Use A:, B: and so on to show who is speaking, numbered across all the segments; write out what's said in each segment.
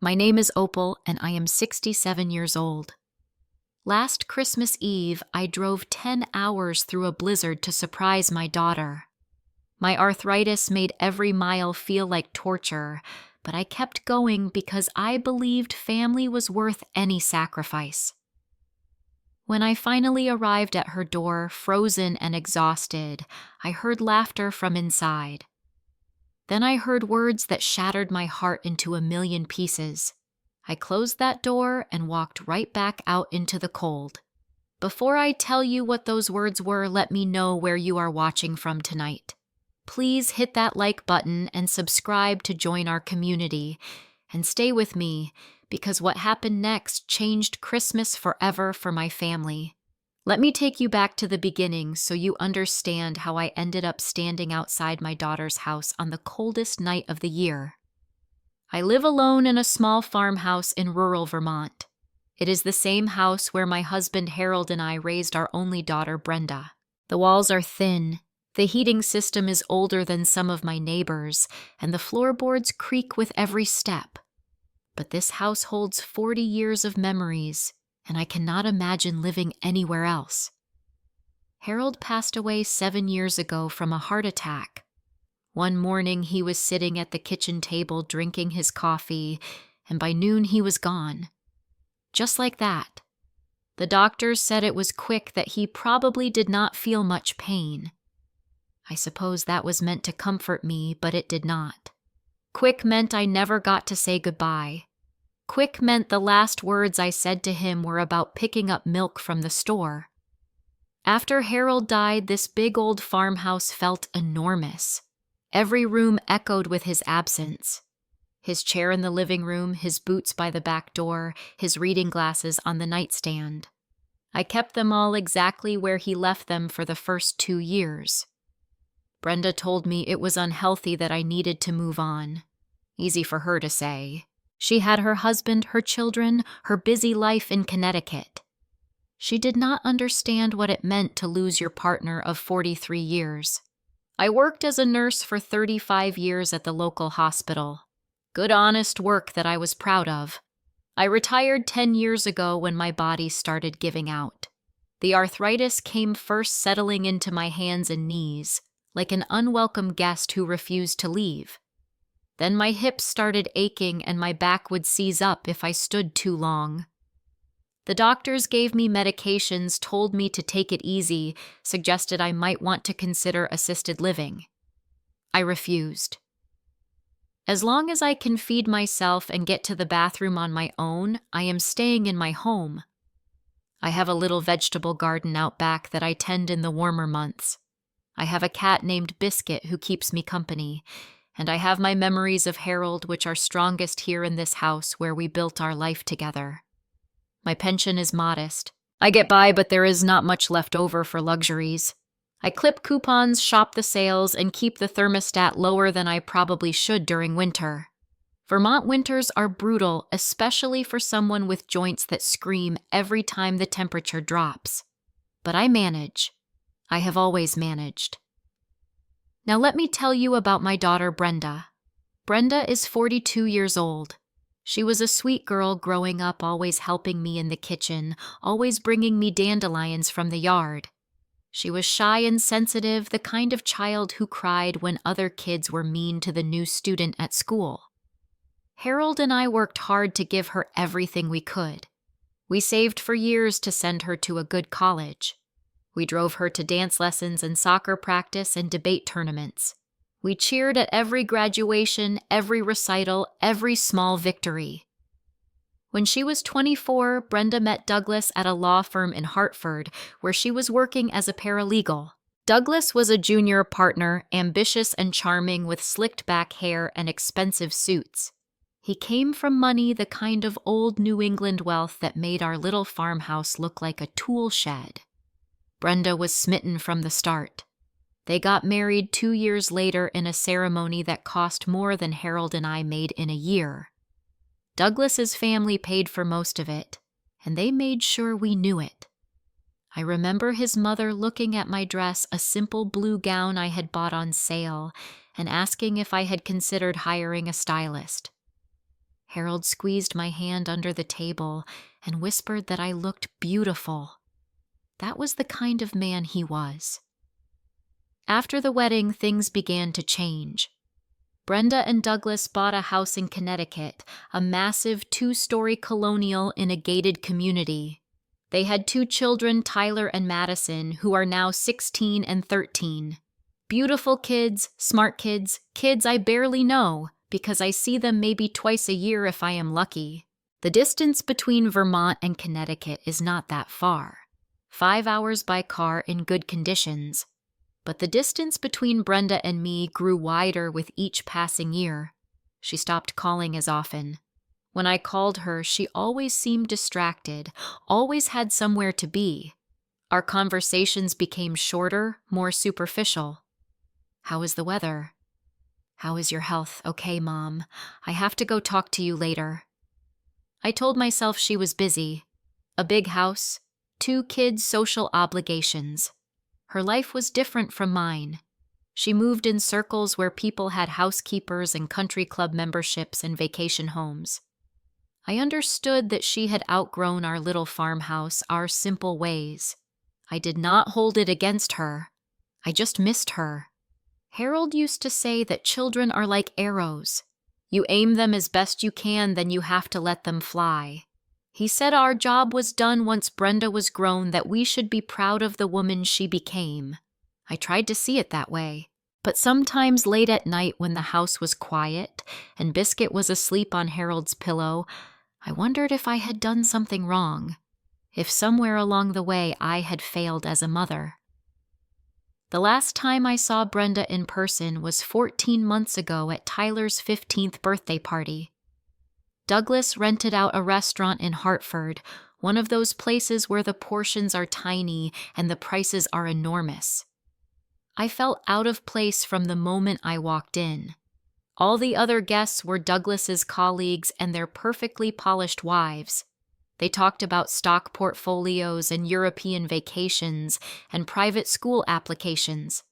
A: My name is Opal, and I am 67 years old. Last Christmas Eve, I drove 10 hours through a blizzard to surprise my daughter. My arthritis made every mile feel like torture, but I kept going because I believed family was worth any sacrifice. When I finally arrived at her door, frozen and exhausted, I heard laughter from inside. Then I heard words that shattered my heart into a million pieces. I closed that door and walked right back out into the cold. Before I tell you what those words were, let me know where you are watching from tonight. Please hit that like button and subscribe to join our community. And stay with me, because what happened next changed Christmas forever for my family. Let me take you back to the beginning so you understand how I ended up standing outside my daughter's house on the coldest night of the year. I live alone in a small farmhouse in rural Vermont. It is the same house where my husband Harold and I raised our only daughter, Brenda. The walls are thin, the heating system is older than some of my neighbors, and the floorboards creak with every step. But this house holds 40 years of memories, and I cannot imagine living anywhere else. Harold passed away 7 years ago from a heart attack. One morning he was sitting at the kitchen table drinking his coffee, and by noon he was gone. Just like that. The doctors said it was quick, that he probably did not feel much pain. I suppose that was meant to comfort me, but it did not. Quick meant I never got to say goodbye. Quick meant the last words I said to him were about picking up milk from the store. After Harold died, this big old farmhouse felt enormous. Every room echoed with his absence. His chair in the living room, his boots by the back door, his reading glasses on the nightstand. I kept them all exactly where he left them for the first 2 years. Brenda told me it was unhealthy, that I needed to move on. Easy for her to say. She had her husband, her children, her busy life in Connecticut. She did not understand what it meant to lose your partner of 43 years. I worked as a nurse for 35 years at the local hospital. Good, honest work that I was proud of. I retired 10 years ago when my body started giving out. The arthritis came first, settling into my hands and knees, like an unwelcome guest who refused to leave. Then my hips started aching and my back would seize up if I stood too long. The doctors gave me medications, told me to take it easy, suggested I might want to consider assisted living. I refused. As long as I can feed myself and get to the bathroom on my own, I am staying in my home. I have a little vegetable garden out back that I tend in the warmer months. I have a cat named Biscuit who keeps me company, and I have my memories of Harold, which are strongest here in this house where we built our life together. My pension is modest. I get by, but there is not much left over for luxuries. I clip coupons, shop the sales, and keep the thermostat lower than I probably should during winter. Vermont winters are brutal, especially for someone with joints that scream every time the temperature drops. But I manage. I have always managed. Now let me tell you about my daughter, Brenda. Brenda is 42 years old. She was a sweet girl growing up, always helping me in the kitchen, always bringing me dandelions from the yard. She was shy and sensitive, the kind of child who cried when other kids were mean to the new student at school. Harold and I worked hard to give her everything we could. We saved for years to send her to a good college. We drove her to dance lessons and soccer practice and debate tournaments. We cheered at every graduation, every recital, every small victory. When she was 24, Brenda met Douglas at a law firm in Hartford, where she was working as a paralegal. Douglas was a junior partner, ambitious and charming, with slicked back hair and expensive suits. He came from money, the kind of old New England wealth that made our little farmhouse look like a tool shed. Brenda was smitten from the start. They got married 2 years later in a ceremony that cost more than Harold and I made in a year. Douglas's family paid for most of it, and they made sure we knew it. I remember his mother looking at my dress, a simple blue gown I had bought on sale, and asking if I had considered hiring a stylist. Harold squeezed my hand under the table and whispered that I looked beautiful. That was the kind of man he was. After the wedding, things began to change. Brenda and Douglas bought a house in Connecticut, a massive 2-story colonial in a gated community. They had 2 children, Tyler and Madison, who are now 16 and 13. Beautiful kids, smart kids, kids I barely know, because I see them maybe twice a year if I am lucky. The distance between Vermont and Connecticut is not that far. 5 hours by car in good conditions. But the distance between Brenda and me grew wider with each passing year. She stopped calling as often. When I called her, she always seemed distracted, always had somewhere to be. Our conversations became shorter, more superficial. "How is the weather?" "How is your health?" "Okay, Mom. I have to go talk to you later." I told myself she was busy. A big house, 2 kids' social obligations. Her life was different from mine. She moved in circles where people had housekeepers and country club memberships and vacation homes. I understood that she had outgrown our little farmhouse, our simple ways. I did not hold it against her. I just missed her. Harold used to say that children are like arrows. You aim them as best you can, then you have to let them fly. He said our job was done once Brenda was grown, that we should be proud of the woman she became. I tried to see it that way, but sometimes late at night when the house was quiet and Biscuit was asleep on Harold's pillow, I wondered if I had done something wrong, if somewhere along the way I had failed as a mother. The last time I saw Brenda in person was 14 months ago at Tyler's 15th birthday party. Douglas rented out a restaurant in Hartford, one of those places where the portions are tiny and the prices are enormous. I felt out of place from the moment I walked in. All the other guests were Douglas's colleagues and their perfectly polished wives. They talked about stock portfolios and European vacations and private school applications.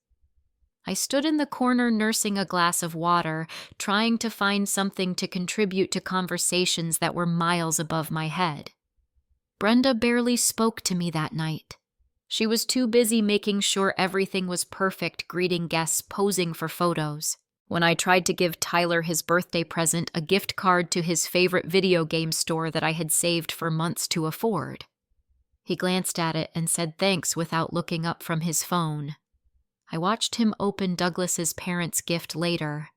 A: I stood in the corner nursing a glass of water, trying to find something to contribute to conversations that were miles above my head. Brenda barely spoke to me that night. She was too busy making sure everything was perfect, greeting guests, posing for photos. When I tried to give Tyler his birthday present, a gift card to his favorite video game store that I had saved for months to afford, he glanced at it and said thanks without looking up from his phone. I watched him open Douglas's parents' gift later.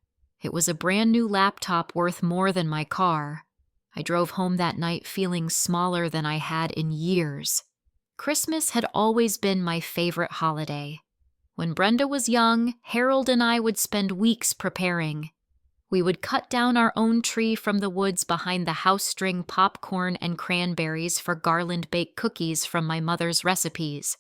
A: It was a brand new laptop worth more than my car. I drove home that night feeling smaller than I had in years. Christmas had always been my favorite holiday. When Brenda was young, Harold and I would spend weeks preparing. We would cut down our own tree from the woods behind the house, string popcorn and cranberries for garland-baked cookies from my mother's recipes.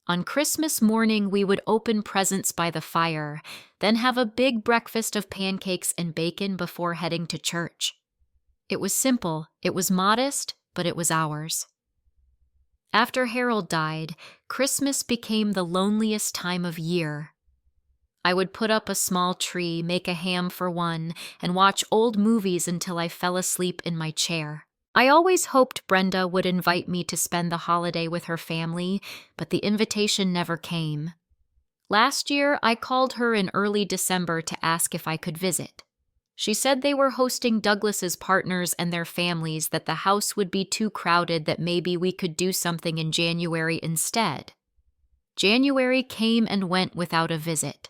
A: On Christmas morning, we would open presents by the fire, then have a big breakfast of pancakes and bacon before heading to church. It was simple, it was modest, but it was ours. After Harold died, Christmas became the loneliest time of year. I would put up a small tree, make a ham for one, and watch old movies until I fell asleep in my chair. I always hoped Brenda would invite me to spend the holiday with her family, but the invitation never came. Last year, I called her in early December to ask if I could visit. She said they were hosting Douglas's partners and their families, that the house would be too crowded, that maybe we could do something in January instead. January came and went without a visit.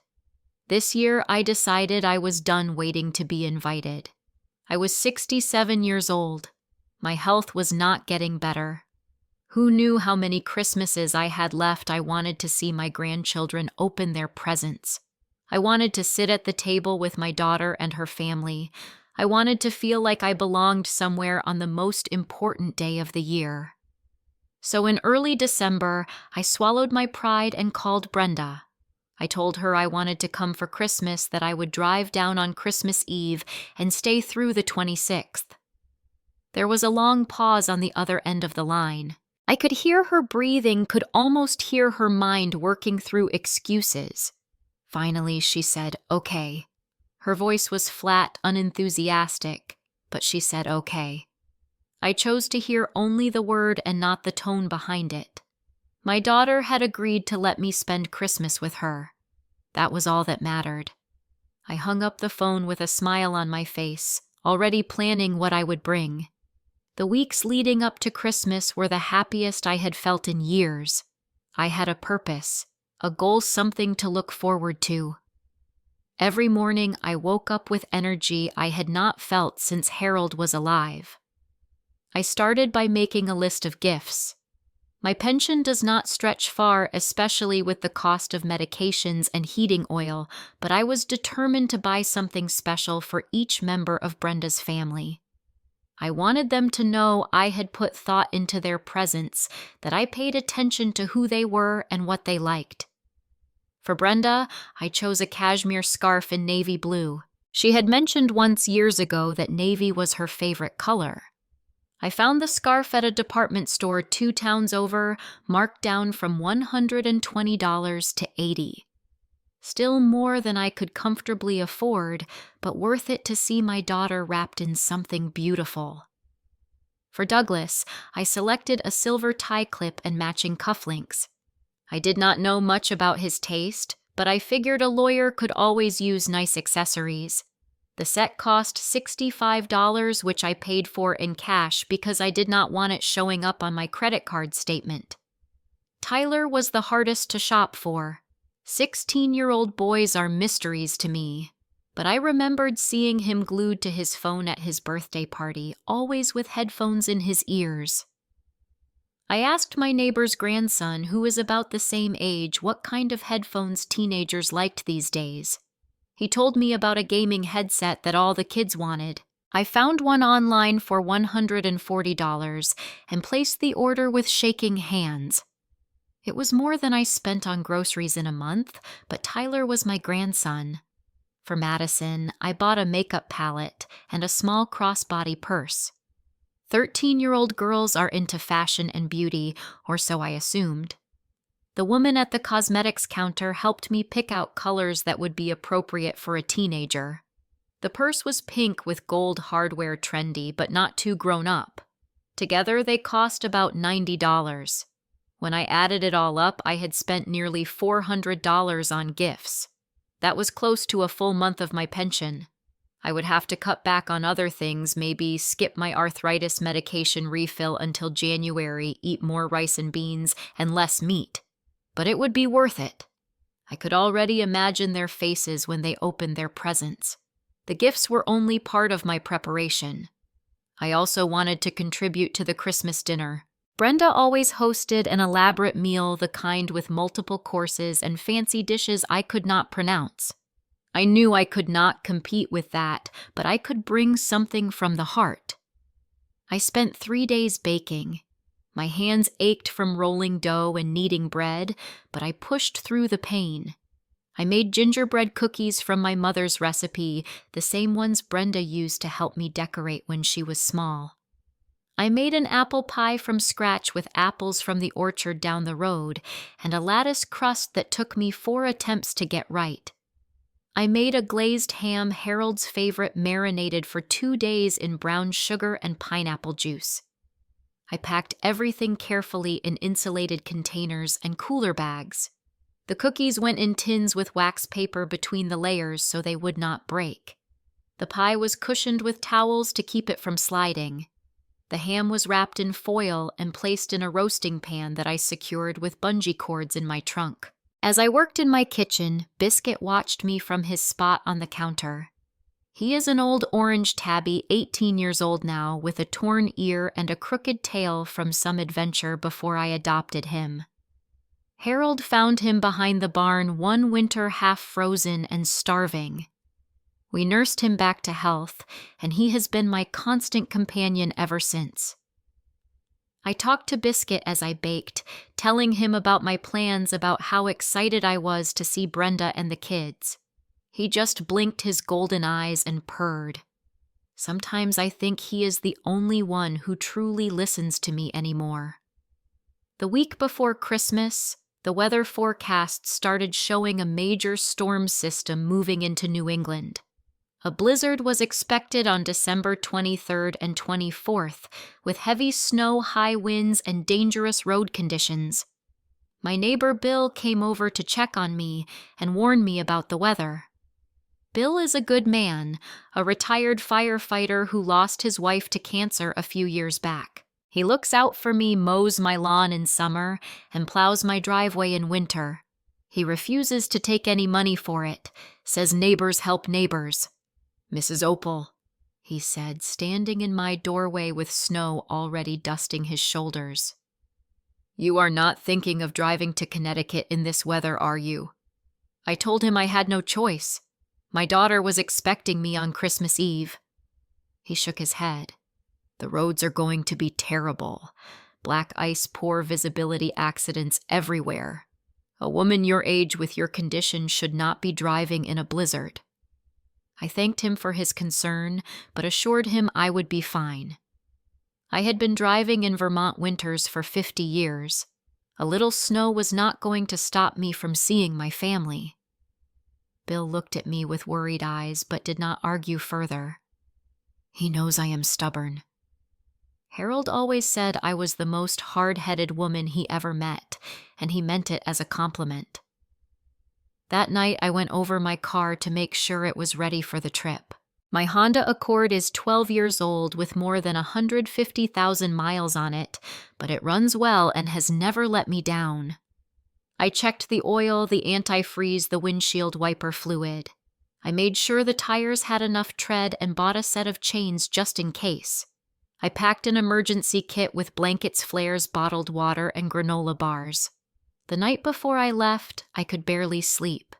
A: This year, I decided I was done waiting to be invited. I was 67 years old. My health was not getting better. Who knew how many Christmases I had left? I wanted to see my grandchildren open their presents. I wanted to sit at the table with my daughter and her family. I wanted to feel like I belonged somewhere on the most important day of the year. So in early December, I swallowed my pride and called Brenda. I told her I wanted to come for Christmas, that I would drive down on Christmas Eve and stay through the 26th. There was a long pause on the other end of the line. I could hear her breathing, could almost hear her mind working through excuses. Finally, she said, "Okay." Her voice was flat, unenthusiastic. but she said okay. I chose to hear only the word and not the tone behind it. My daughter had agreed to let me spend Christmas with her. That was all that mattered. I hung up the phone with a smile on my face, already planning what I would bring. The weeks leading up to Christmas were the happiest I had felt in years. I had a purpose, a goal, something to look forward to. Every morning I woke up with energy I had not felt since Harold was alive. I started by making a list of gifts. My pension does not stretch far, especially with the cost of medications and heating oil, but I was determined to buy something special for each member of Brenda's family. I wanted them to know I had put thought into their presents, that I paid attention to who they were and what they liked. For Brenda, I chose a cashmere scarf in navy blue. She had mentioned once years ago that navy was her favorite color. I found the scarf at a department store 2 towns over, marked down from $120 to $80. Still more than I could comfortably afford, but worth it to see my daughter wrapped in something beautiful. For Douglas, I selected a silver tie clip and matching cufflinks. I did not know much about his taste, but I figured a lawyer could always use nice accessories. The set cost $65, which I paid for in cash because I did not want it showing up on my credit card statement. Tyler was the hardest to shop for. 16-year-old boys are mysteries to me, but I remembered seeing him glued to his phone at his birthday party, always with headphones in his ears. I asked my neighbor's grandson, who is about the same age, what kind of headphones teenagers liked these days. He told me about a gaming headset that all the kids wanted. I found one online for $140 and placed the order with shaking hands. It was more than I spent on groceries in a month, but Tyler was my grandson. For Madison, I bought a makeup palette and a small crossbody purse. 13-year-old girls are into fashion and beauty, or so I assumed. The woman at the cosmetics counter helped me pick out colors that would be appropriate for a teenager. The purse was pink with gold hardware, trendy, but not too grown up. Together, they cost about $90. When I added it all up, I had spent nearly $400 on gifts. That was close to a full month of my pension. I would have to cut back on other things, maybe skip my arthritis medication refill until January, eat more rice and beans, and less meat. But it would be worth it. I could already imagine their faces when they opened their presents. The gifts were only part of my preparation. I also wanted to contribute to the Christmas dinner. Brenda always hosted an elaborate meal, the kind with multiple courses and fancy dishes I could not pronounce. I knew I could not compete with that, but I could bring something from the heart. I spent 3 days baking. My hands ached from rolling dough and kneading bread, but I pushed through the pain. I made gingerbread cookies from my mother's recipe, the same ones Brenda used to help me decorate when she was small. I made an apple pie from scratch with apples from the orchard down the road, and a lattice crust that took me 4 attempts to get right. I made a glazed ham, Harold's favorite, marinated for 2 days in brown sugar and pineapple juice. I packed everything carefully in insulated containers and cooler bags. The cookies went in tins with wax paper between the layers so they would not break. The pie was cushioned with towels to keep it from sliding. The ham was wrapped in foil and placed in a roasting pan that I secured with bungee cords in my trunk. As I worked in my kitchen, Biscuit watched me from his spot on the counter. He is an old orange tabby, 18 years old now, with a torn ear and a crooked tail from some adventure before I adopted him. Harold found him behind the barn one winter, half frozen and starving. We nursed him back to health, and he has been my constant companion ever since. I talked to Biscuit as I baked, telling him about my plans, about how excited I was to see Brenda and the kids. He just blinked his golden eyes and purred. Sometimes I think he is the only one who truly listens to me anymore. The week before Christmas, the weather forecast started showing a major storm system moving into New England. A blizzard was expected on December 23rd and 24th, with heavy snow, high winds, and dangerous road conditions. My neighbor Bill came over to check on me and warn me about the weather. Bill is a good man, a retired firefighter who lost his wife to cancer a few years back. He looks out for me, mows my lawn in summer, and plows my driveway in winter. He refuses to take any money for it, says neighbors help neighbors. "Mrs. Opal," he said, standing in my doorway with snow already dusting his shoulders. "You are not thinking of driving to Connecticut in this weather, are you?" I told him I had no choice. My daughter was expecting me on Christmas Eve. He shook his head. "The roads are going to be terrible. Black ice, poor visibility, accidents everywhere. A woman your age with your condition should not be driving in a blizzard." I thanked him for his concern, but assured him I would be fine. I had been driving in Vermont winters for 50 years. A little snow was not going to stop me from seeing my family. Bill looked at me with worried eyes, but did not argue further. He knows I am stubborn. Harold always said I was the most hard-headed woman he ever met, and he meant it as a compliment. That night, I went over my car to make sure it was ready for the trip. My Honda Accord is 12 years old with more than 150,000 miles on it, but it runs well and has never let me down. I checked the oil, the antifreeze, the windshield wiper fluid. I made sure the tires had enough tread and bought a set of chains just in case. I packed an emergency kit with blankets, flares, bottled water, and granola bars. The night before I left, I could barely sleep.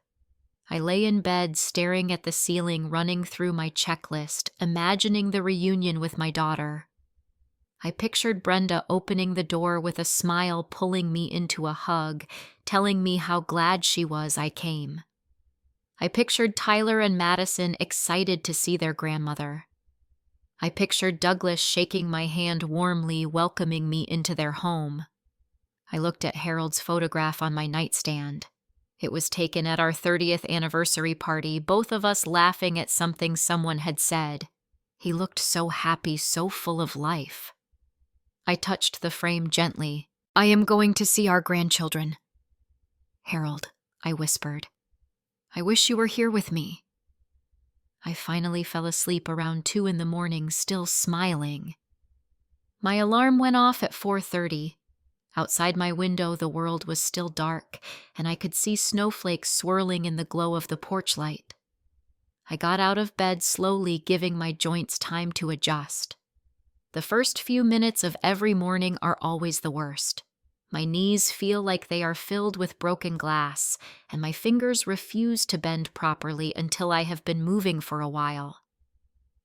A: I lay in bed staring at the ceiling, running through my checklist, imagining the reunion with my daughter. I pictured Brenda opening the door with a smile, pulling me into a hug, telling me how glad she was I came. I pictured Tyler and Madison excited to see their grandmother. I pictured Douglas shaking my hand warmly, welcoming me into their home. I looked at Harold's photograph on my nightstand. It was taken at our 30th anniversary party, both of us laughing at something someone had said. He looked so happy, so full of life. I touched the frame gently. "I am going to see our grandchildren." "Harold," I whispered, "I wish you were here with me." I finally fell asleep around 2 a.m, still smiling. My alarm went off at 4:30. Outside my window, the world was still dark, and I could see snowflakes swirling in the glow of the porch light. I got out of bed slowly, giving my joints time to adjust. The first few minutes of every morning are always the worst. My knees feel like they are filled with broken glass, and my fingers refuse to bend properly until I have been moving for a while.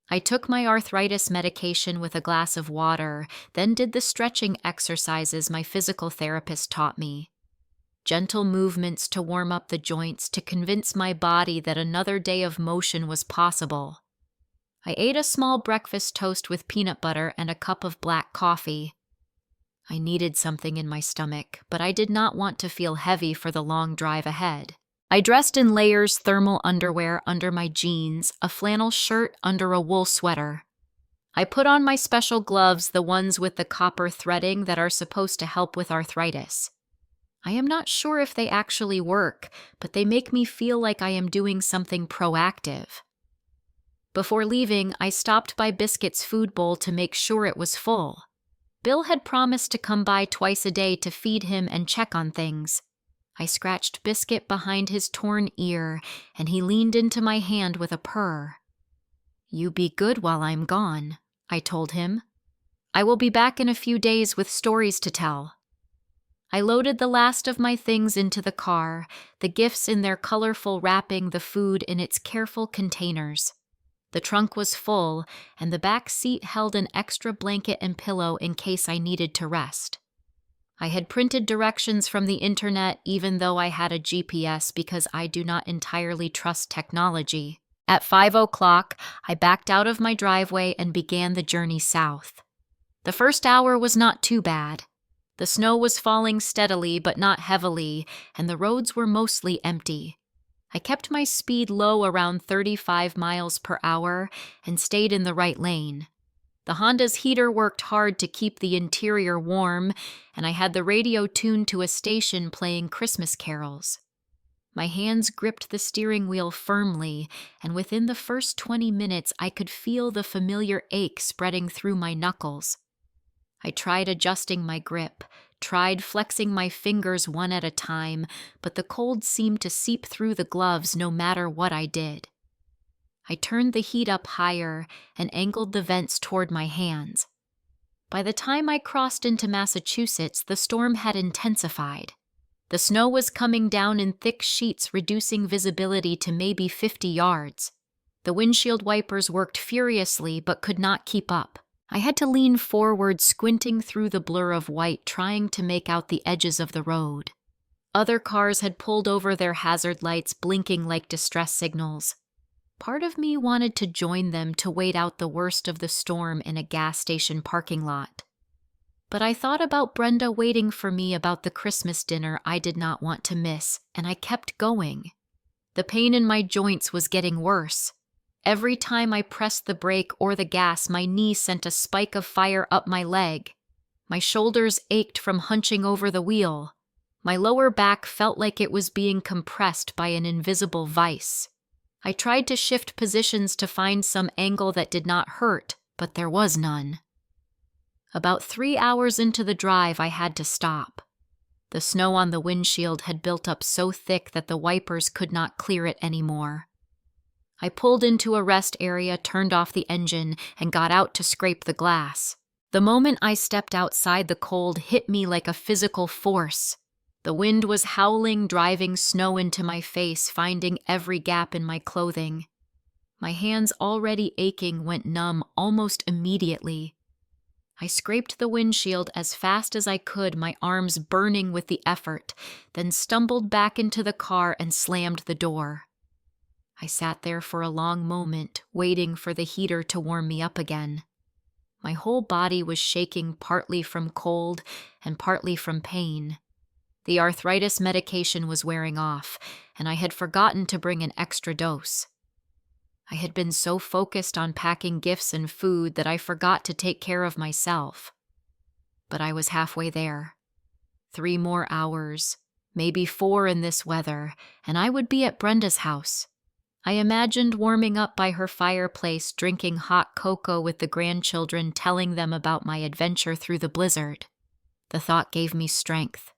A: I took my arthritis medication with a glass of water, then did the stretching exercises my physical therapist taught me. Gentle movements to warm up the joints to convince my body that another day of motion was possible. I ate a small breakfast toast with peanut butter and a cup of black coffee. I needed something in my stomach, but I did not want to feel heavy for the long drive ahead. I dressed in layers, thermal underwear under my jeans, a flannel shirt under a wool sweater. I put on my special gloves, the ones with the copper threading that are supposed to help with arthritis. I am not sure if they actually work, but they make me feel like I am doing something proactive. Before leaving, I stopped by Biscuit's food bowl to make sure it was full. Bill had promised to come by twice a day to feed him and check on things. I scratched Biscuit behind his torn ear, and he leaned into my hand with a purr. "You be good while I'm gone," I told him. "I will be back in a few days with stories to tell." I loaded the last of my things into the car, the gifts in their colorful wrapping, the food in its careful containers. The trunk was full, and the back seat held an extra blanket and pillow in case I needed to rest. I had printed directions from the internet even though I had a GPS because I do not entirely trust technology. At 5:00, I backed out of my driveway and began the journey south. The first hour was not too bad. The snow was falling steadily but not heavily, and the roads were mostly empty. I kept my speed low around 35 miles per hour and stayed in the right lane. The Honda's heater worked hard to keep the interior warm, and I had the radio tuned to a station playing Christmas carols. My hands gripped the steering wheel firmly, and within the first 20 minutes I could feel the familiar ache spreading through my knuckles. I tried adjusting my grip, tried flexing my fingers one at a time, but the cold seemed to seep through the gloves no matter what I did. I turned the heat up higher and angled the vents toward my hands. By the time I crossed into Massachusetts, the storm had intensified. The snow was coming down in thick sheets, reducing visibility to maybe 50 yards. The windshield wipers worked furiously but could not keep up. I had to lean forward, squinting through the blur of white, trying to make out the edges of the road. Other cars had pulled over their hazard lights, blinking like distress signals. Part of me wanted to join them to wait out the worst of the storm in a gas station parking lot. But I thought about Brenda waiting for me about the Christmas dinner I did not want to miss, and I kept going. The pain in my joints was getting worse. Every time I pressed the brake or the gas, my knee sent a spike of fire up my leg. My shoulders ached from hunching over the wheel. My lower back felt like it was being compressed by an invisible vice. I tried to shift positions to find some angle that did not hurt, but there was none. About 3 hours into the drive, I had to stop. The snow on the windshield had built up so thick that the wipers could not clear it anymore. I pulled into a rest area, turned off the engine, and got out to scrape the glass. The moment I stepped outside, the cold hit me like a physical force. The wind was howling, driving snow into my face, finding every gap in my clothing. My hands, already aching, went numb almost immediately. I scraped the windshield as fast as I could, my arms burning with the effort, then stumbled back into the car and slammed the door. I sat there for a long moment, waiting for the heater to warm me up again. My whole body was shaking, partly from cold and partly from pain. The arthritis medication was wearing off, and I had forgotten to bring an extra dose. I had been so focused on packing gifts and food that I forgot to take care of myself. But I was halfway there. 3 more hours, maybe 4 in this weather, and I would be at Brenda's house. I imagined warming up by her fireplace, drinking hot cocoa with the grandchildren, telling them about my adventure through the blizzard. The thought gave me strength.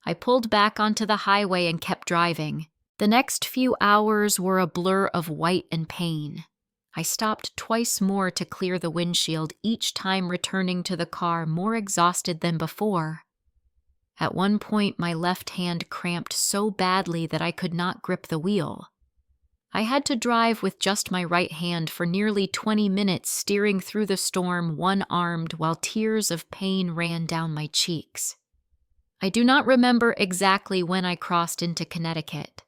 A: I pulled back onto the highway and kept driving. The next few hours were a blur of white and pain. I stopped twice more to clear the windshield, each time returning to the car more exhausted than before. At one point, my left hand cramped so badly that I could not grip the wheel. I had to drive with just my right hand for nearly 20 minutes, steering through the storm one-armed while tears of pain ran down my cheeks. I do not remember exactly when I crossed into Connecticut.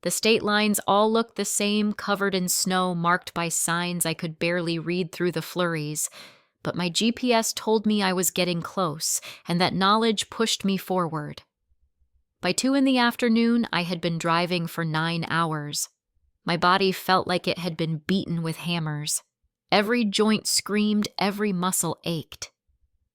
A: The state lines all looked the same, covered in snow, marked by signs I could barely read through the flurries, but my GPS told me I was getting close, and that knowledge pushed me forward. By 2 in the afternoon, I had been driving for 9 hours. My body felt like it had been beaten with hammers. Every joint screamed, every muscle ached.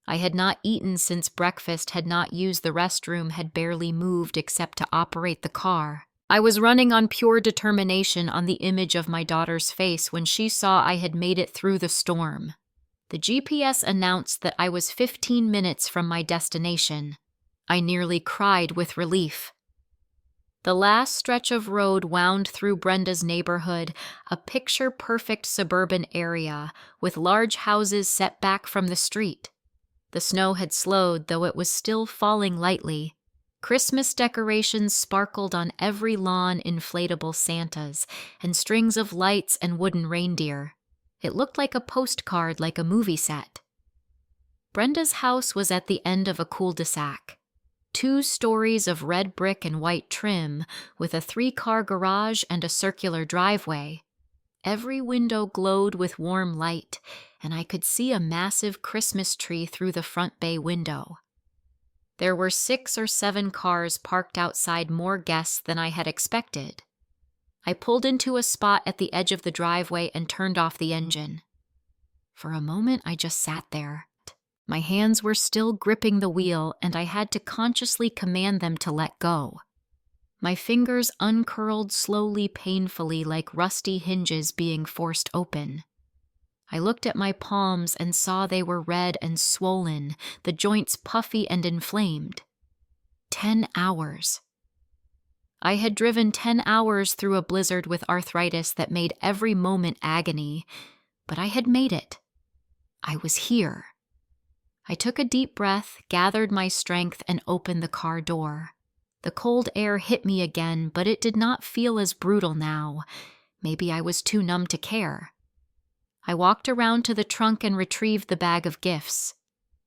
A: I had not eaten since breakfast, had not used the restroom, had barely moved except to operate the car. I was running on pure determination on the image of my daughter's face when she saw I had made it through the storm. The GPS announced that I was 15 minutes from my destination. I nearly cried with relief. The last stretch of road wound through Brenda's neighborhood, a picture-perfect suburban area with large houses set back from the street. The snow had slowed, though it was still falling lightly. Christmas decorations sparkled on every lawn, inflatable Santas, and strings of lights and wooden reindeer. It looked like a postcard, like a movie set. Brenda's house was at the end of a cul-de-sac. 2 stories of red brick and white trim, with a 3-car garage and a circular driveway. Every window glowed with warm light, and I could see a massive Christmas tree through the front bay window. There were 6 or 7 cars parked outside, more guests than I had expected. I pulled into a spot at the edge of the driveway and turned off the engine. For a moment, I just sat there. My hands were still gripping the wheel, and I had to consciously command them to let go. My fingers uncurled slowly, painfully, like rusty hinges being forced open. I looked at my palms and saw they were red and swollen, the joints puffy and inflamed. 10 hours. I had driven 10 hours through a blizzard with arthritis that made every moment agony, but I had made it. I was here. I took a deep breath, gathered my strength, and opened the car door. The cold air hit me again, but it did not feel as brutal now. Maybe I was too numb to care. I walked around to the trunk and retrieved the bag of gifts.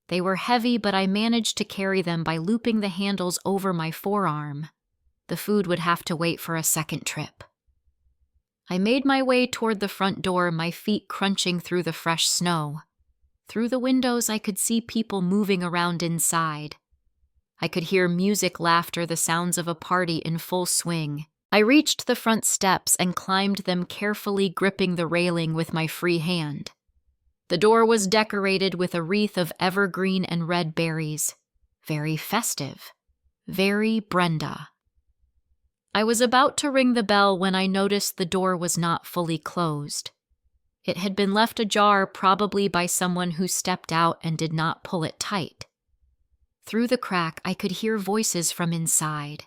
A: They were heavy, but I managed to carry them by looping the handles over my forearm. The food would have to wait for a second trip. I made my way toward the front door, my feet crunching through the fresh snow. Through the windows, I could see people moving around inside. I could hear music, laughter, the sounds of a party in full swing. I reached the front steps and climbed them carefully, gripping the railing with my free hand. The door was decorated with a wreath of evergreen and red berries. Very festive. Very Brenda. I was about to ring the bell when I noticed the door was not fully closed. It had been left ajar, probably by someone who stepped out and did not pull it tight. Through the crack, I could hear voices from inside.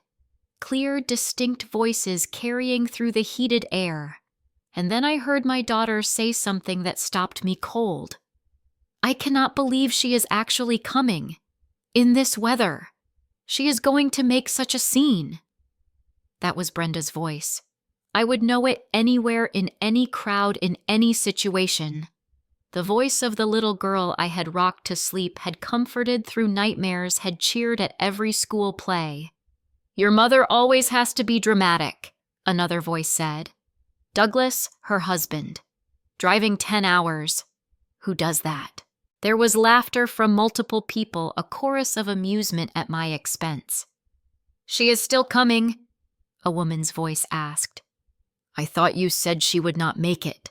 A: Clear, distinct voices carrying through the heated air. And then I heard my daughter say something that stopped me cold. "I cannot believe she is actually coming. In this weather. She is going to make such a scene." That was Brenda's voice. I would know it anywhere, in any crowd, in any situation. The voice of the little girl I had rocked to sleep, had comforted through nightmares, had cheered at every school play. "Your mother always has to be dramatic," another voice said. Douglas, her husband. Driving 10 hours. Who does that? There was laughter from multiple people, a chorus of amusement at my expense. "She is still coming," a woman's voice asked. "I thought you said she would not make it."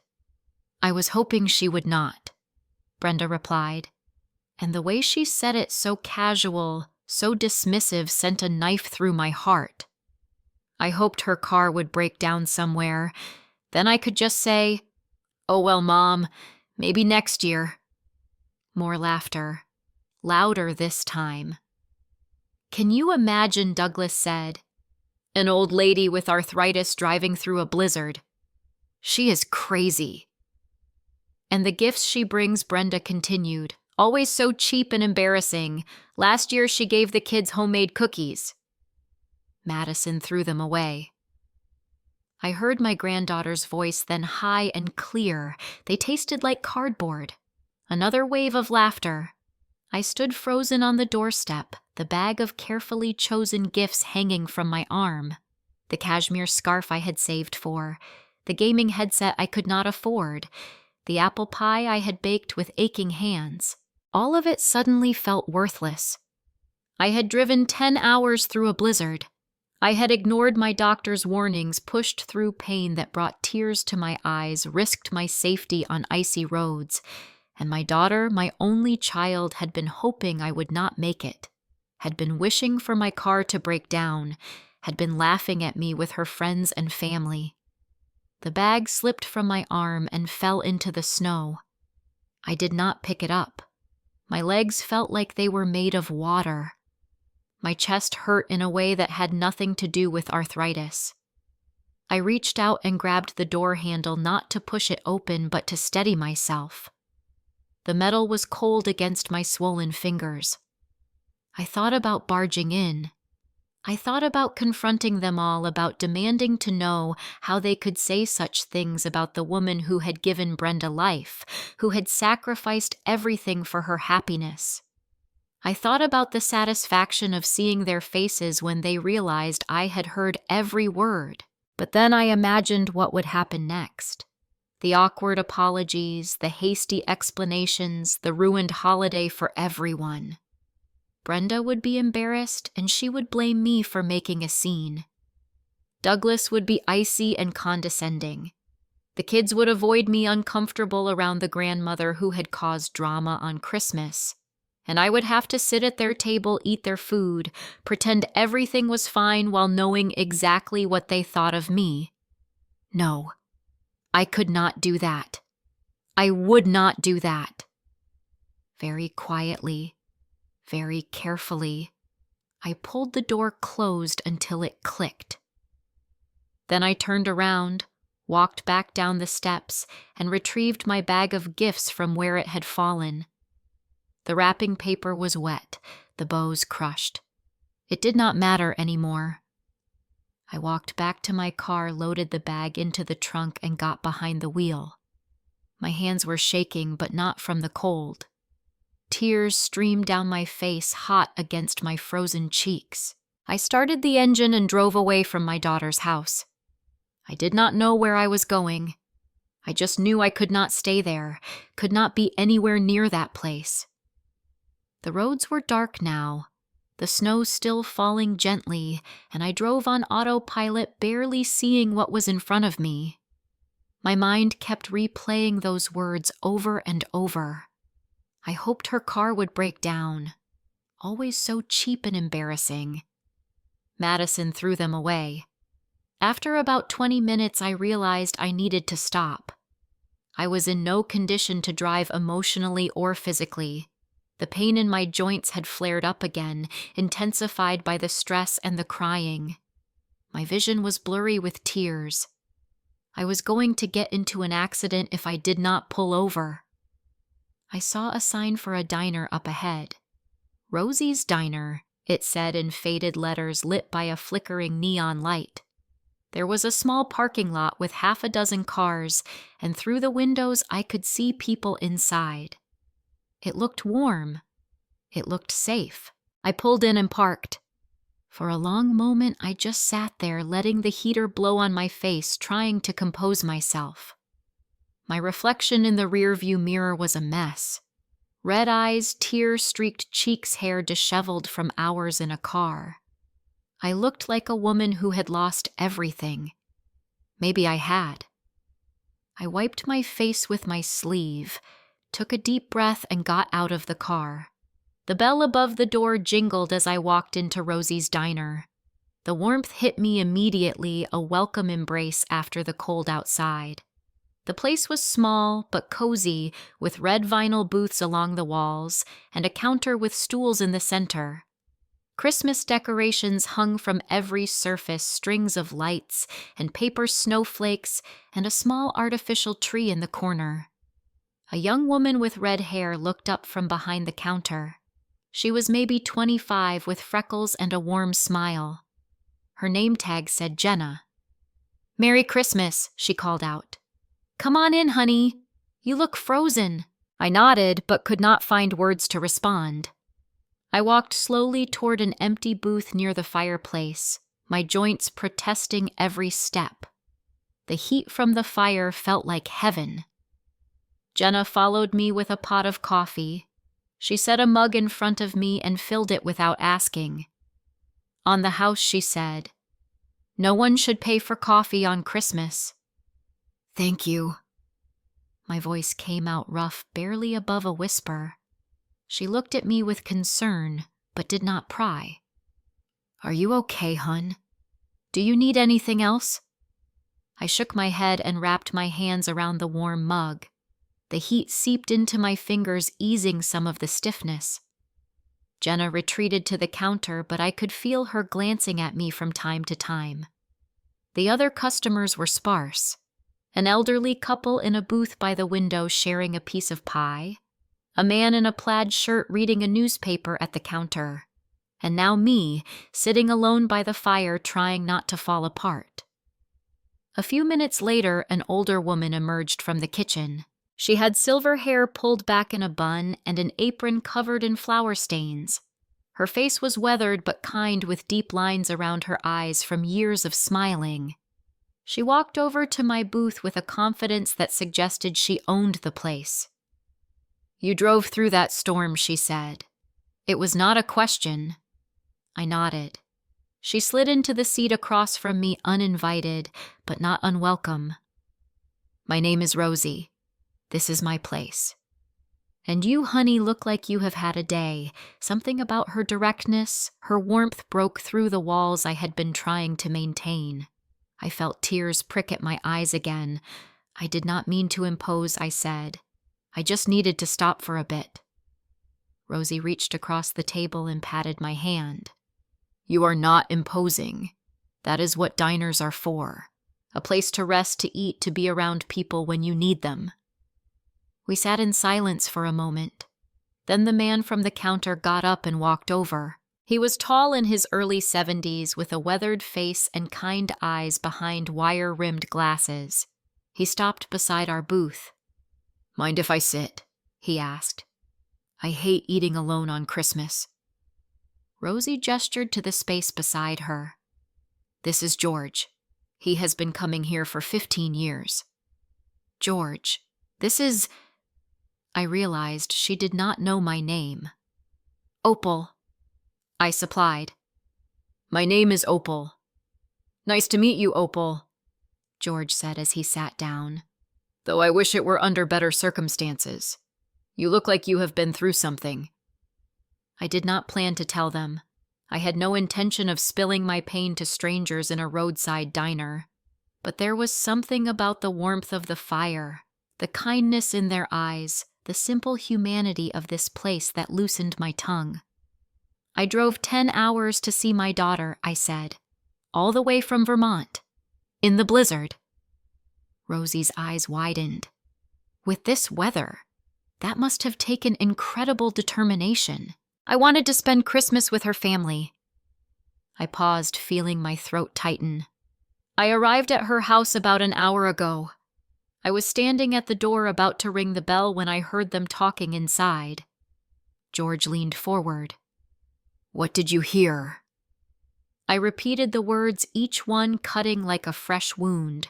A: "I was hoping she would not," Brenda replied. And the way she said it, so casual, so dismissive, sent a knife through my heart. I hoped her car would break down somewhere. Then I could just say, "Oh well, Mom, maybe next year." More laughter. Louder this time. "Can you imagine," Douglas said, "an old lady with arthritis driving through a blizzard? She is crazy." "And the gifts she brings," Brenda continued, "always so cheap and embarrassing. Last year she gave the kids homemade cookies." Madison threw them away. I heard my granddaughter's voice, then high and clear. They tasted like cardboard. Another wave of laughter. I stood frozen on the doorstep, the bag of carefully chosen gifts hanging from my arm. The cashmere scarf I had saved for, the gaming headset I could not afford, the apple pie I had baked with aching hands. All of it suddenly felt worthless. I had driven 10 hours through a blizzard. I had ignored my doctor's warnings, pushed through pain that brought tears to my eyes, risked my safety on icy roads. And my daughter, my only child, had been hoping I would not make it, had been wishing for my car to break down, had been laughing at me with her friends and family. The bag slipped from my arm and fell into the snow. I did not pick it up. My legs felt like they were made of water. My chest hurt in a way that had nothing to do with arthritis. I reached out and grabbed the door handle, not to push it open, but to steady myself. The metal was cold against my swollen fingers. I thought about barging in. I thought about confronting them all, about demanding to know how they could say such things about the woman who had given Brenda life, who had sacrificed everything for her happiness. I thought about the satisfaction of seeing their faces when they realized I had heard every word. But then I imagined what would happen next. The awkward apologies, the hasty explanations, the ruined holiday for everyone. Brenda would be embarrassed, and she would blame me for making a scene. Douglas would be icy and condescending. The kids would avoid me uncomfortable around the grandmother who had caused drama on Christmas. And I would have to sit at their table, eat their food, pretend everything was fine while knowing exactly what they thought of me. No, I could not do that. I would not do that. Very quietly, very carefully, I pulled the door closed until it clicked. Then I turned around, walked back down the steps, and retrieved my bag of gifts from where it had fallen. The wrapping paper was wet, the bows crushed. It did not matter anymore. I walked back to my car, loaded the bag into the trunk, and got behind the wheel. My hands were shaking, but not from the cold. Tears streamed down my face, hot against my frozen cheeks. I started the engine and drove away from my daughter's house. I did not know where I was going. I just knew I could not stay there, could not be anywhere near that place. The roads were dark now, the snow still falling gently, and I drove on autopilot, barely seeing what was in front of me. My mind kept replaying those words over and over. I hoped her car would break down. Always so cheap and embarrassing. Madison threw them away. After about 20 minutes, I realized I needed to stop. I was in no condition to drive emotionally or physically. The pain in my joints had flared up again, intensified by the stress and the crying. My vision was blurry with tears. I was going to get into an accident if I did not pull over. I saw a sign for a diner up ahead. Rosie's Diner, it said in faded letters lit by a flickering neon light. There was a small parking lot with half a dozen cars, and through the windows I could see people inside. It looked warm. It looked safe. I pulled in and parked. For a long moment, I just sat there, letting the heater blow on my face, trying to compose myself. My reflection in the rearview mirror was a mess. Red eyes, tear-streaked cheeks, hair disheveled from hours in a car. I looked like a woman who had lost everything. Maybe I had. I wiped my face with my sleeve, took a deep breath, and got out of the car. The bell above the door jingled as I walked into Rosie's Diner. The warmth hit me immediately, a welcome embrace after the cold outside. The place was small but cozy, with red vinyl booths along the walls and a counter with stools in the center. Christmas decorations hung from every surface, strings of lights and paper snowflakes, and a small artificial tree in the corner. A young woman with red hair looked up from behind the counter. She was maybe 25 with freckles and a warm smile. Her name tag said Jenna. "Merry Christmas," she called out. "Come on in, honey. You look frozen." I nodded, but could not find words to respond. I walked slowly toward an empty booth near the fireplace, my joints protesting every step. The heat from the fire felt like heaven. Jenna followed me with a pot of coffee. She set a mug in front of me and filled it without asking. On the house, she said, "No one should pay for coffee on Christmas." "Thank you." My voice came out rough, barely above a whisper. She looked at me with concern, but did not pry. "Are you okay, hun? Do you need anything else?" I shook my head and wrapped my hands around the warm mug. The heat seeped into my fingers, easing some of the stiffness. Jenna retreated to the counter, but I could feel her glancing at me from time to time. The other customers were sparse. An elderly couple in a booth by the window sharing a piece of pie, a man in a plaid shirt reading a newspaper at the counter, and now me, sitting alone by the fire trying not to fall apart. A few minutes later, an older woman emerged from the kitchen. She had silver hair pulled back in a bun and an apron covered in flour stains. Her face was weathered but kind, with deep lines around her eyes from years of smiling. She walked over to my booth with a confidence that suggested she owned the place. "You drove through that storm," she said. "It was not a question." I nodded. She slid into the seat across from me uninvited, but not unwelcome. "My name is Rosie. This is my place. And you, honey, look like you have had a day." Something about her directness, her warmth broke through the walls I had been trying to maintain. I felt tears prick at my eyes again. "I did not mean to impose," I said. "I just needed to stop for a bit." Rosie reached across the table and patted my hand. "You are not imposing. That is what diners are for. A place to rest, to eat, to be around people when you need them." We sat in silence for a moment. Then the man from the counter got up and walked over. He was tall, in his early 70s, with a weathered face and kind eyes behind wire-rimmed glasses. He stopped beside our booth. "Mind if I sit?" he asked. "I hate eating alone on Christmas." Rosie gestured to the space beside her. "This is George. He has been coming here for 15 years. "George, this is—" I realized she did not know my name. "Opal," I supplied. "My name is Opal." "Nice to meet you, Opal," George said as he sat down. "Though I wish it were under better circumstances. You look like you have been through something." I did not plan to tell them. I had no intention of spilling my pain to strangers in a roadside diner. But there was something about the warmth of the fire, the kindness in their eyes, the simple humanity of this place that loosened my tongue. "I drove 10 hours to see my daughter," I said, "all the way from Vermont. In the blizzard." Rosie's eyes widened. With this weather, that must have taken incredible determination. "I wanted to spend Christmas with her family." I paused, feeling my throat tighten. "I arrived at her house about an hour ago. I was standing at the door about to ring the bell when I heard them talking inside." George leaned forward. "What did you hear?" I repeated the words, each one cutting like a fresh wound.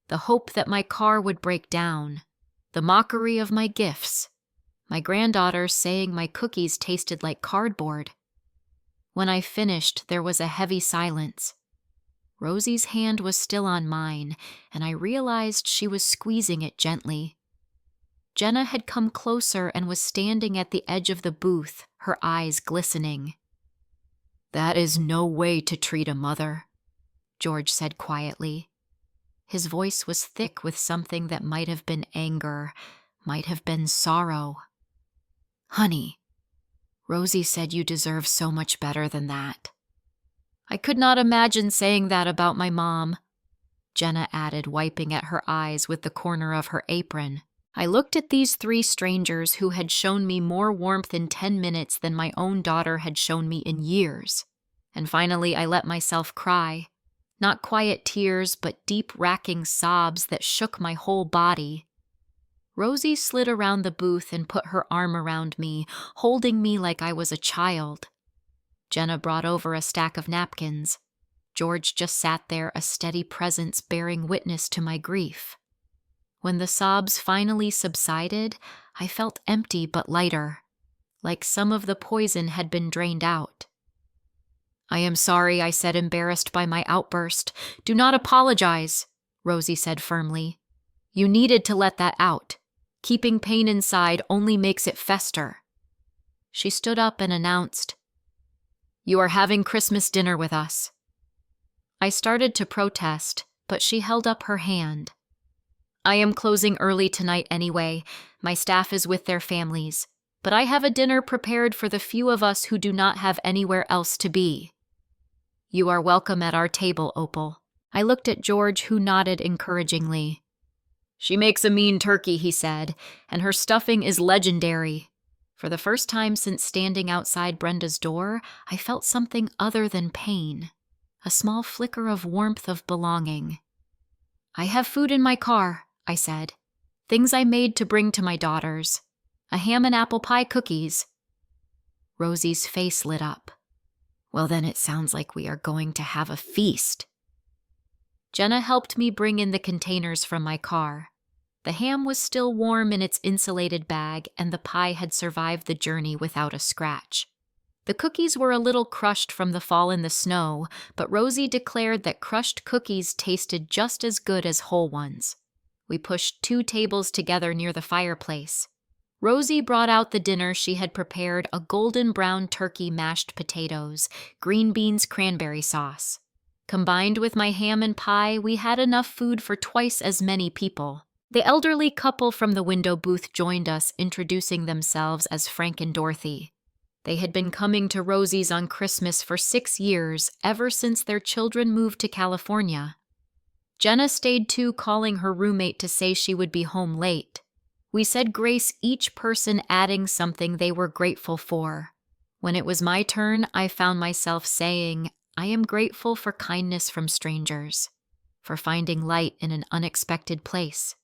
A: The hope that my car would break down. The mockery of my gifts. My granddaughter saying my cookies tasted like cardboard. When I finished, there was a heavy silence. Rosie's hand was still on mine, and I realized she was squeezing it gently. Jenna had come closer and was standing at the edge of the booth, her eyes glistening. "That is no way to treat a mother," George said quietly. His voice was thick with something that might have been anger, might have been sorrow. "Honey, Rosie said you deserve so much better than that." "I could not imagine saying that about my mom," Jenna added, wiping at her eyes with the corner of her apron. I looked at these 3 strangers who had shown me more warmth in 10 minutes than my own daughter had shown me in years. And finally I let myself cry. Not quiet tears, but deep racking sobs that shook my whole body. Rosie slid around the booth and put her arm around me, holding me like I was a child. Jenna brought over a stack of napkins. George just sat there, a steady presence bearing witness to my grief. When the sobs finally subsided, I felt empty but lighter, like some of the poison had been drained out. "I am sorry," I said, embarrassed by my outburst. "Do not apologize," Rosie said firmly. "You needed to let that out. Keeping pain inside only makes it fester." She stood up and announced, "You are having Christmas dinner with us." I started to protest, but she held up her hand. "I am closing early tonight anyway. My staff is with their families, but I have a dinner prepared for the few of us who do not have anywhere else to be." "You are welcome at our table, Opal." I looked at George, who nodded encouragingly. "She makes a mean turkey," he said, "and her stuffing is legendary." For the first time since standing outside Brenda's door, I felt something other than pain, a small flicker of warmth of belonging. "I have food in my car," I said. "Things I made to bring to my daughters. A ham and apple pie cookies." Rosie's face lit up. "Well, then it sounds like we are going to have a feast." Jenna helped me bring in the containers from my car. The ham was still warm in its insulated bag, and the pie had survived the journey without a scratch. The cookies were a little crushed from the fall in the snow, but Rosie declared that crushed cookies tasted just as good as whole ones. We pushed 2 tables together near the fireplace. Rosie brought out the dinner she had prepared: a golden brown turkey, mashed potatoes, green beans, cranberry sauce. Combined with my ham and pie, we had enough food for twice as many people. The elderly couple from the window booth joined us, introducing themselves as Frank and Dorothy. They had been coming to Rosie's on Christmas for 6 years, ever since their children moved to California. Jenna stayed too, calling her roommate to say she would be home late. We said grace, each person adding something they were grateful for. When it was my turn, I found myself saying, I am grateful for kindness from strangers, for finding light in an unexpected place.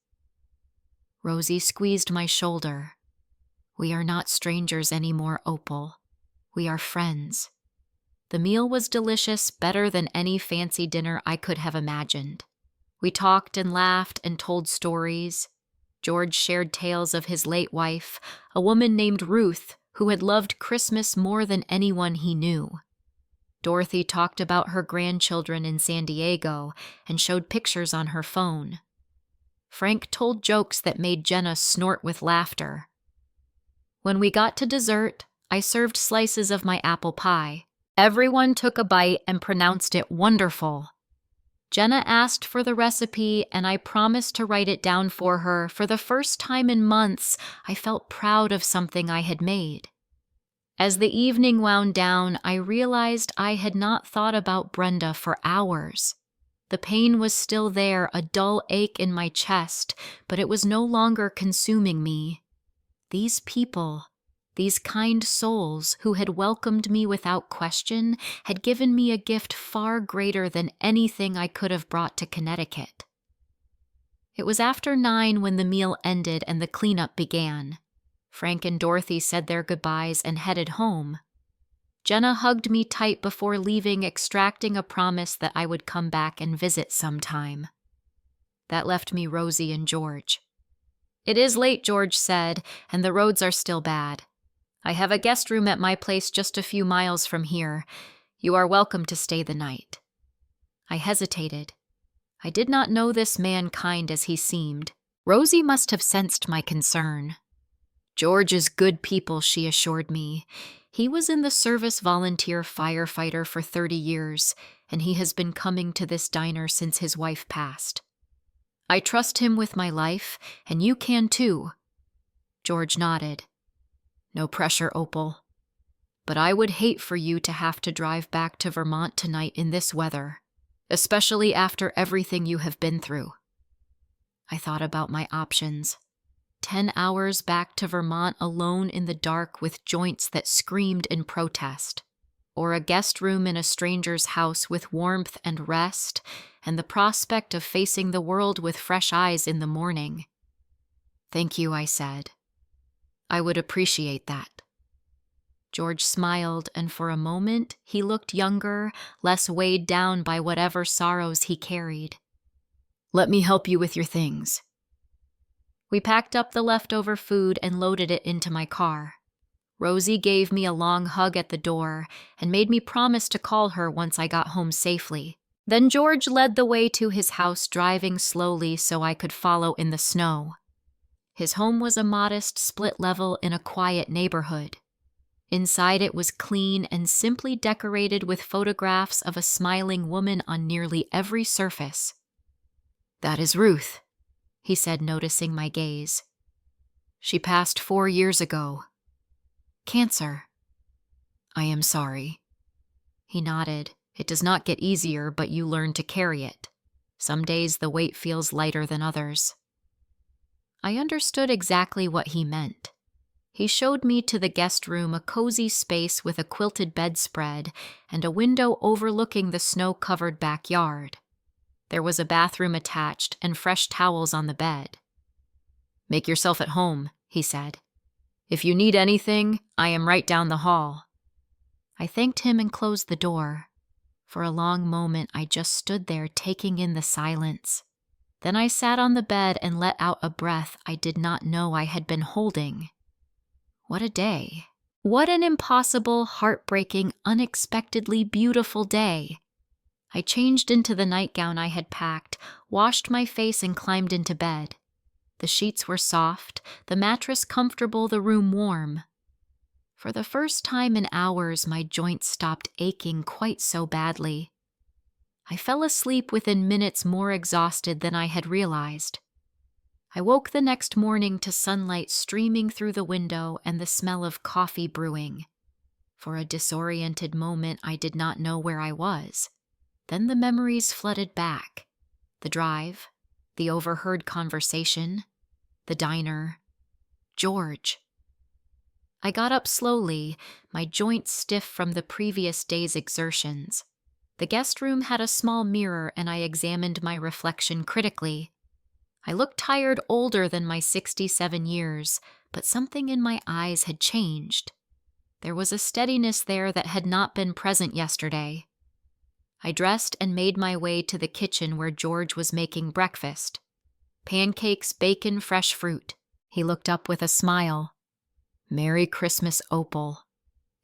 A: Rosie squeezed my shoulder. We are not strangers anymore, Opal. We are friends. The meal was delicious, better than any fancy dinner I could have imagined. We talked and laughed and told stories. George shared tales of his late wife, a woman named Ruth, who had loved Christmas more than anyone he knew. Dorothy talked about her grandchildren in San Diego and showed pictures on her phone. Frank told jokes that made Jenna snort with laughter. When we got to dessert, I served slices of my apple pie. Everyone took a bite and pronounced it wonderful. Jenna asked for the recipe, and I promised to write it down for her. For the first time in months, I felt proud of something I had made. As the evening wound down, I realized I had not thought about Brenda for hours. The pain was still there, a dull ache in my chest, but it was no longer consuming me. These people, these kind souls who had welcomed me without question, had given me a gift far greater than anything I could have brought to Connecticut. It was after 9 when the meal ended and the cleanup began. Frank and Dorothy said their goodbyes and headed home. Jenna hugged me tight before leaving, extracting a promise that I would come back and visit sometime. That left me Rosie and George. It is late, George said, and the roads are still bad. I have a guest room at my place just a few miles from here. You are welcome to stay the night. I hesitated. I did not know this man kind as he seemed. Rosie must have sensed my concern. George is good people, she assured me. He was in the service volunteer firefighter for 30 years, and he has been coming to this diner since his wife passed. I trust him with my life, and you can too. George nodded. No pressure, Opal. But I would hate for you to have to drive back to Vermont tonight in this weather, especially after everything you have been through. I thought about my options. 10 hours back to Vermont alone in the dark with joints that screamed in protest, or a guest room in a stranger's house with warmth and rest, and the prospect of facing the world with fresh eyes in the morning. Thank you, I said. I would appreciate that. George smiled, and for a moment he looked younger, less weighed down by whatever sorrows he carried. Let me help you with your things. We packed up the leftover food and loaded it into my car. Rosie gave me a long hug at the door and made me promise to call her once I got home safely. Then George led the way to his house, driving slowly so I could follow in the snow. His home was a modest split level in a quiet neighborhood. Inside it was clean and simply decorated with photographs of a smiling woman on nearly every surface. That is Ruth, he said, noticing my gaze. She passed 4 years ago. Cancer. I am sorry. He nodded. It does not get easier, but you learn to carry it. Some days the weight feels lighter than others. I understood exactly what he meant. He showed me to the guest room, a cozy space with a quilted bedspread and a window overlooking the snow-covered backyard. There was a bathroom attached and fresh towels on the bed. Make yourself at home, he said. If you need anything, I am right down the hall. I thanked him and closed the door. For a long moment, I just stood there taking in the silence. Then I sat on the bed and let out a breath I did not know I had been holding. What a day. What an impossible, heartbreaking, unexpectedly beautiful day. I changed into the nightgown I had packed, washed my face, and climbed into bed. The sheets were soft, the mattress comfortable, the room warm. For the first time in hours, my joints stopped aching quite so badly. I fell asleep within minutes, more exhausted than I had realized. I woke the next morning to sunlight streaming through the window and the smell of coffee brewing. For a disoriented moment, I did not know where I was. Then the memories flooded back. The drive, the overheard conversation, the diner, George. I got up slowly, my joints stiff from the previous day's exertions. The guest room had a small mirror, and I examined my reflection critically. I looked tired, older than my 67 years, but something in my eyes had changed. There was a steadiness there that had not been present yesterday. I dressed and made my way to the kitchen where George was making breakfast. Pancakes, bacon, fresh fruit. He looked up with a smile. Merry Christmas, Opal.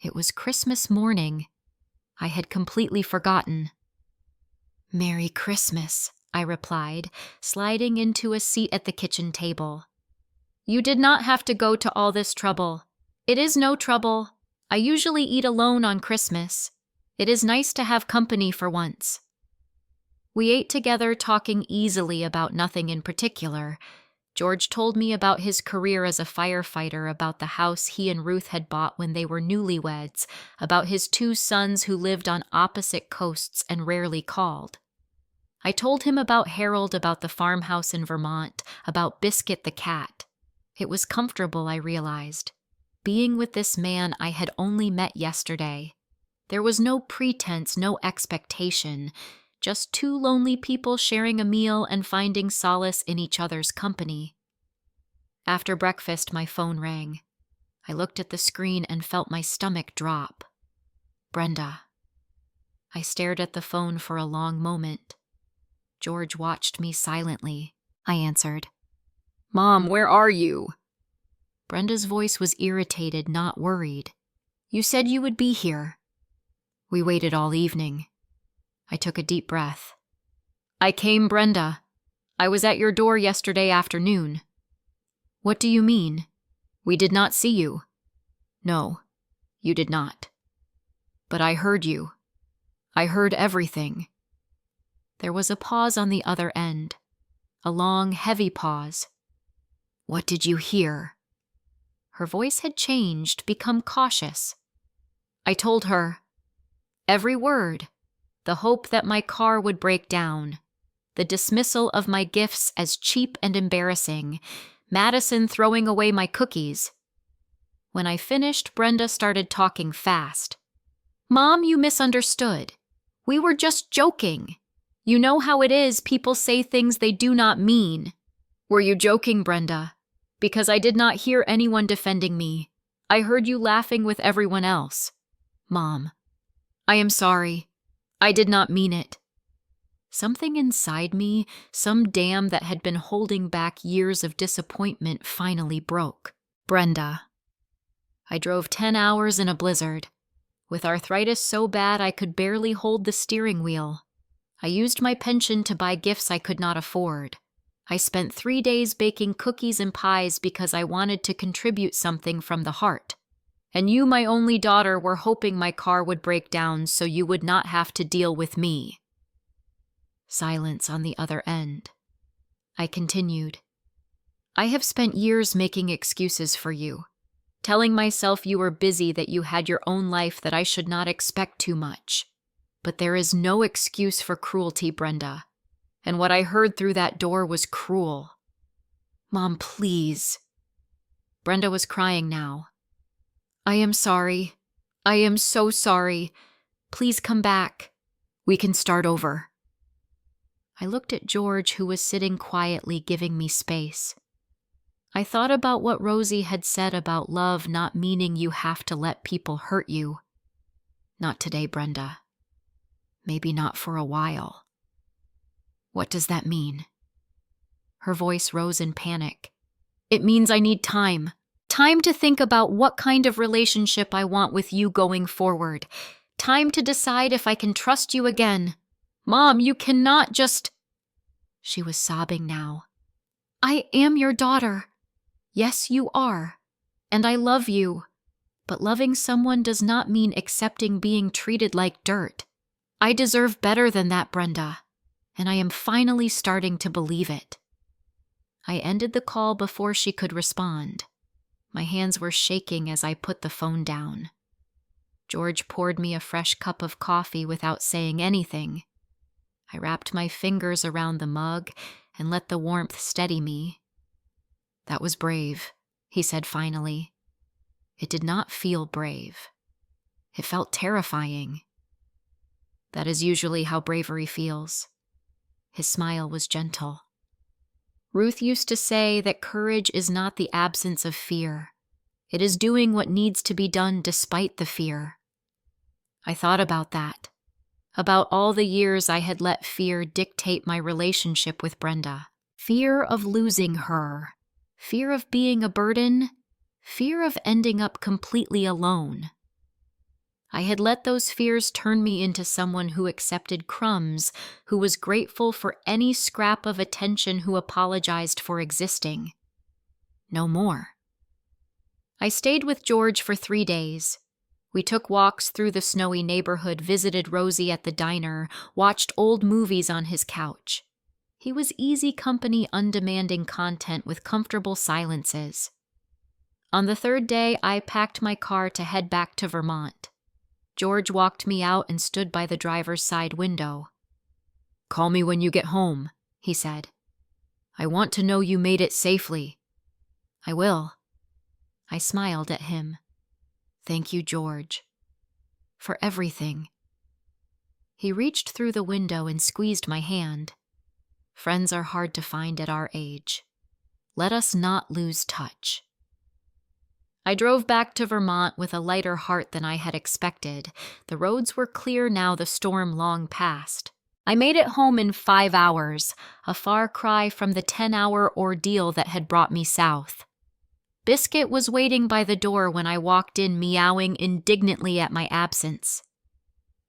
A: It was Christmas morning. I had completely forgotten. Merry Christmas, I replied, sliding into a seat at the kitchen table. You did not have to go to all this trouble. It is no trouble. I usually eat alone on Christmas. It is nice to have company for once. We ate together, talking easily about nothing in particular. George told me about his career as a firefighter, about the house he and Ruth had bought when they were newlyweds, about his 2 sons who lived on opposite coasts and rarely called. I told him about Harold, about the farmhouse in Vermont, about Biscuit the cat. It was comfortable, I realized. Being with this man I had only met yesterday. There was no pretense, no expectation, just 2 lonely people sharing a meal and finding solace in each other's company. After breakfast, my phone rang. I looked at the screen and felt my stomach drop. Brenda. I stared at the phone for a long moment. George watched me silently. I answered. Mom, where are you? Brenda's voice was irritated, not worried. You said you would be here. We waited all evening. I took a deep breath. I came, Brenda. I was at your door yesterday afternoon. What do you mean? We did not see you. No, you did not. But I heard you. I heard everything. There was a pause on the other end. A long, heavy pause. What did you hear? Her voice had changed, become cautious. I told her. Every word. The hope that my car would break down. The dismissal of my gifts as cheap and embarrassing. Madison throwing away my cookies. When I finished, Brenda started talking fast. Mom, you misunderstood. We were just joking. You know how it is, people say things they do not mean. Were you joking, Brenda? Because I did not hear anyone defending me. I heard you laughing with everyone else. Mom, I am sorry. I did not mean it. Something inside me, some dam that had been holding back years of disappointment, finally broke. Brenda. I drove 10 hours in a blizzard. With arthritis so bad I could barely hold the steering wheel. I used my pension to buy gifts I could not afford. I spent 3 days baking cookies and pies because I wanted to contribute something from the heart. And you, my only daughter, were hoping my car would break down so you would not have to deal with me. Silence on the other end. I continued. I have spent years making excuses for you, telling myself you were busy, that you had your own life, that I should not expect too much. But there is no excuse for cruelty, Brenda. And what I heard through that door was cruel. Mom, please. Brenda was crying now. I am sorry. I am so sorry. Please come back. We can start over. I looked at George, who was sitting quietly, giving me space. I thought about what Rosie had said about love not meaning you have to let people hurt you. Not today, Brenda. Maybe not for a while. What does that mean? Her voice rose in panic. It means I need time. Time to think about what kind of relationship I want with you going forward. Time to decide if I can trust you again. Mom, you cannot just—" She was sobbing now. "I am your daughter. Yes, you are. And I love you. But loving someone does not mean accepting being treated like dirt. I deserve better than that, Brenda. And I am finally starting to believe it." I ended the call before she could respond. My hands were shaking as I put the phone down. George poured me a fresh cup of coffee without saying anything. I wrapped my fingers around the mug and let the warmth steady me. "That was brave," he said finally. It did not feel brave. It felt terrifying. That is usually how bravery feels. His smile was gentle. Ruth used to say that courage is not the absence of fear. It is doing what needs to be done despite the fear. I thought about that, about all the years I had let fear dictate my relationship with Brenda. Fear of losing her, fear of being a burden, fear of ending up completely alone. I had let those fears turn me into someone who accepted crumbs, who was grateful for any scrap of attention, who apologized for existing. No more. I stayed with George for 3 days. We took walks through the snowy neighborhood, visited Rosie at the diner, watched old movies on his couch. He was easy company, undemanding content with comfortable silences. On the 3rd day, I packed my car to head back to Vermont. George walked me out and stood by the driver's side window. "Call me when you get home," he said. "I want to know you made it safely." "I will." I smiled at him. "Thank you, George. For everything." He reached through the window and squeezed my hand. Friends are hard to find at our age. Let us not lose touch. I drove back to Vermont with a lighter heart than I had expected. The roads were clear now, the storm long past. I made it home in 5 hours, a far cry from the 10-hour ordeal that had brought me south. Biscuit was waiting by the door when I walked in, meowing indignantly at my absence.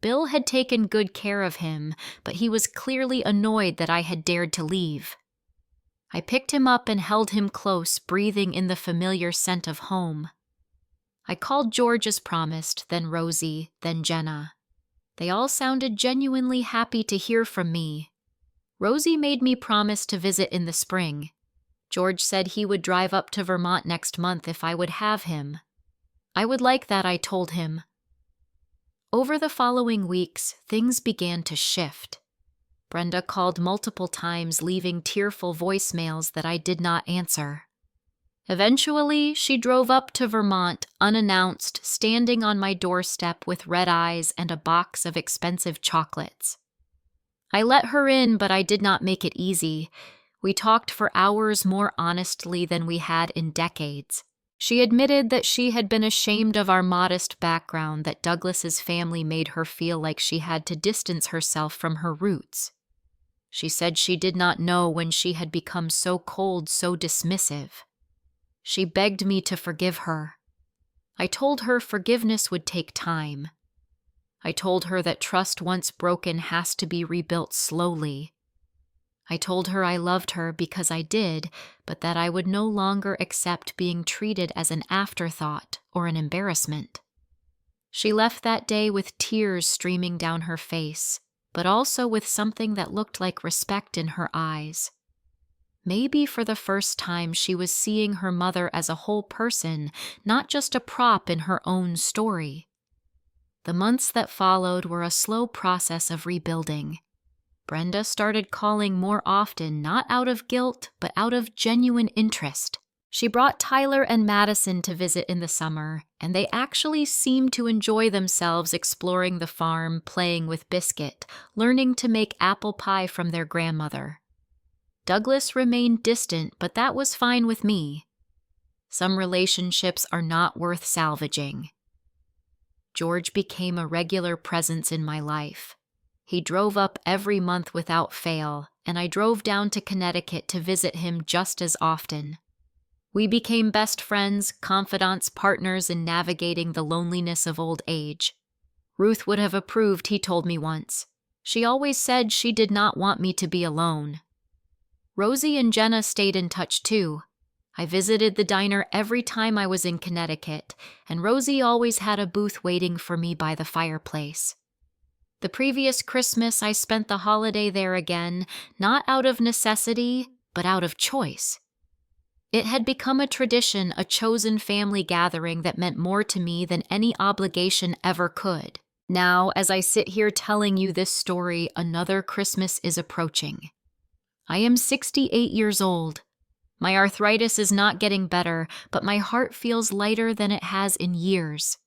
A: Bill had taken good care of him, but he was clearly annoyed that I had dared to leave. I picked him up and held him close, breathing in the familiar scent of home. I called George as promised, then Rosie, then Jenna. They all sounded genuinely happy to hear from me. Rosie made me promise to visit in the spring. George said he would drive up to Vermont next month if I would have him. I would like that, I told him. Over the following weeks, things began to shift. Brenda called multiple times, leaving tearful voicemails that I did not answer. Eventually, she drove up to Vermont, unannounced, standing on my doorstep with red eyes and a box of expensive chocolates. I let her in, but I did not make it easy. We talked for hours, more honestly than we had in decades. She admitted that she had been ashamed of our modest background, that Douglas's family made her feel like she had to distance herself from her roots. She said she did not know when she had become so cold, so dismissive. She begged me to forgive her. I told her forgiveness would take time. I told her that trust once broken has to be rebuilt slowly. I told her I loved her because I did, but that I would no longer accept being treated as an afterthought or an embarrassment. She left that day with tears streaming down her face, but also with something that looked like respect in her eyes. Maybe for the first time she was seeing her mother as a whole person, not just a prop in her own story. The months that followed were a slow process of rebuilding. Brenda started calling more often, not out of guilt, but out of genuine interest. She brought Tyler and Madison to visit in the summer, and they actually seemed to enjoy themselves exploring the farm, playing with Biscuit, learning to make apple pie from their grandmother. Douglas remained distant, but that was fine with me. Some relationships are not worth salvaging. George became a regular presence in my life. He drove up every month without fail, and I drove down to Connecticut to visit him just as often. We became best friends, confidants, partners in navigating the loneliness of old age. Ruth would have approved, he told me once. She always said she did not want me to be alone. Rosie and Jenna stayed in touch too. I visited the diner every time I was in Connecticut, and Rosie always had a booth waiting for me by the fireplace. The previous Christmas, I spent the holiday there again, not out of necessity, but out of choice. It had become a tradition, a chosen family gathering that meant more to me than any obligation ever could. Now, as I sit here telling you this story, another Christmas is approaching. I am 68 years old. My arthritis is not getting better, but my heart feels lighter than it has in years.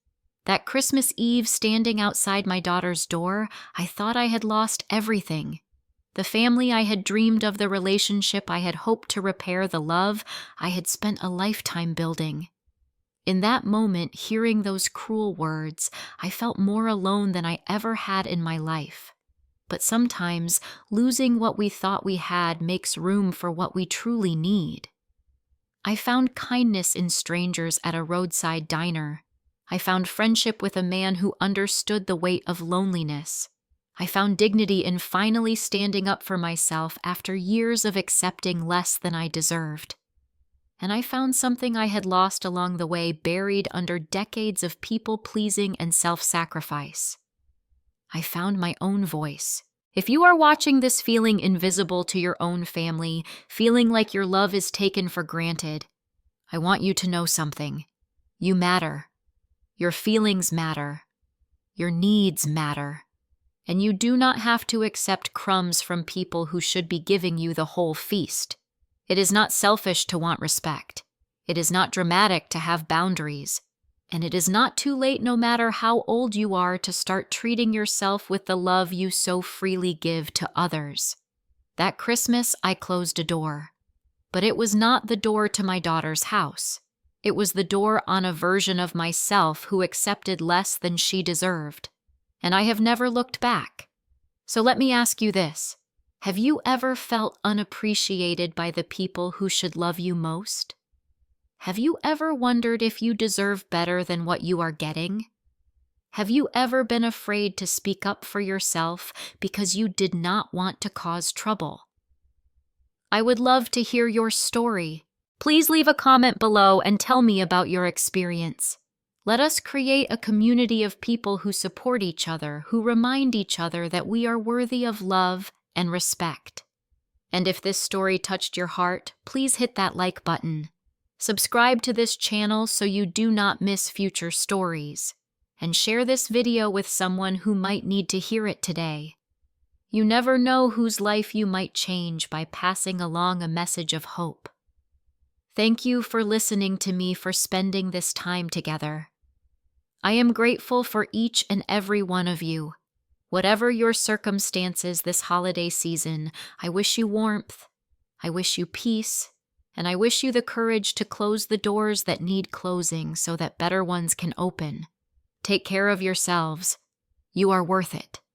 A: That Christmas Eve, standing outside my daughter's door, I thought I had lost everything. The family I had dreamed of, the relationship I had hoped to repair, the love I had spent a lifetime building. In that moment, hearing those cruel words, I felt more alone than I ever had in my life. But sometimes, losing what we thought we had makes room for what we truly need. I found kindness in strangers at a roadside diner. I found friendship with a man who understood the weight of loneliness. I found dignity in finally standing up for myself after years of accepting less than I deserved. And I found something I had lost along the way, buried under decades of people-pleasing and self-sacrifice. I found my own voice. If you are watching this feeling invisible to your own family, feeling like your love is taken for granted, I want you to know something. You matter. Your feelings matter. Your needs matter. And you do not have to accept crumbs from people who should be giving you the whole feast. It is not selfish to want respect. It is not dramatic to have boundaries. And it is not too late, no matter how old you are, to start treating yourself with the love you so freely give to others. That Christmas, I closed a door. But it was not the door to my daughter's house. It was the door on a version of myself who accepted less than she deserved. And I have never looked back. So let me ask you this. Have you ever felt unappreciated by the people who should love you most? Have you ever wondered if you deserve better than what you are getting? Have you ever been afraid to speak up for yourself because you did not want to cause trouble? I would love to hear your story. Please leave a comment below and tell me about your experience. Let us create a community of people who support each other, who remind each other that we are worthy of love and respect. And if this story touched your heart, please hit that like button. Subscribe to this channel so you do not miss future stories. And share this video with someone who might need to hear it today. You never know whose life you might change by passing along a message of hope. Thank you for listening to me, for spending this time together. I am grateful for each and every one of you. Whatever your circumstances this holiday season, I wish you warmth, I wish you peace, and I wish you the courage to close the doors that need closing so that better ones can open. Take care of yourselves. You are worth it.